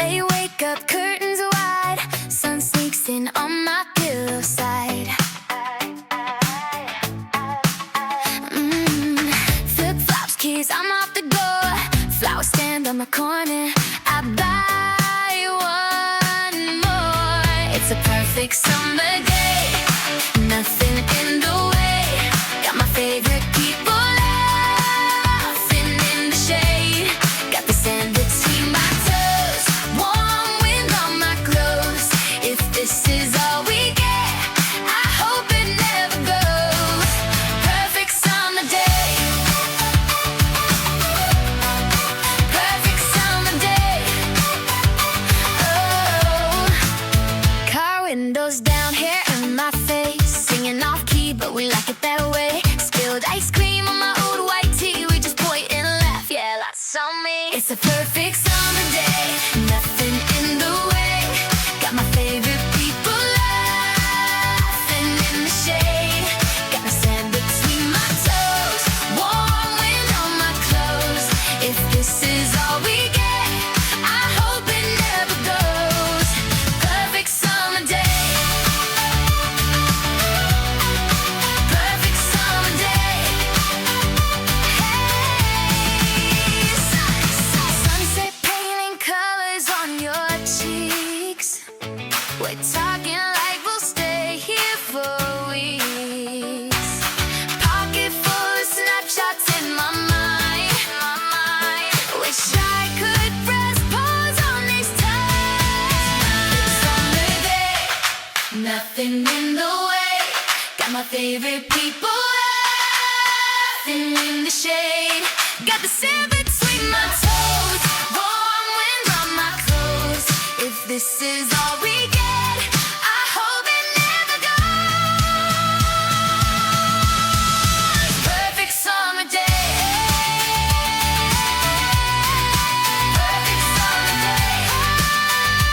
Lay, wake up, curtains wide. Sun sneaks in on my pillow side. Flip-flops, keys, I'm off the door. Flower stand on my corner. I buy one more. It's a perfect summer day. Nothing in the way. Got my favorite people laughing in the shade. Got the sand between my toes. Warm wind on my clothes. If this is all we get, I hope it never goes. Perfect summer day. Perfect summer day. Oh, car windows down, hair in my face. Singing off key, but we like it that way. Spilled ice cream on my old white tee. We just point and laugh, yeah, that's on me. It's a perfect summer day. Nothing in the way. Got my favorite people laughing in the shade. Got the sand between my toes. Warm wind on my clothes. If this is all we get, I hope it never goes. Perfect summer day. Perfect summer day. Hey, sunset painting colors on your cheeks. We're talking like we'll stay here for weeks. Pocket full of snapshots in my mind. Wish I could press pause on these times. Summer day. Nothing in the way. Got my favorite people laughing in the shade. Got the sand between my toes. Warm wind on my clothes. If this is all we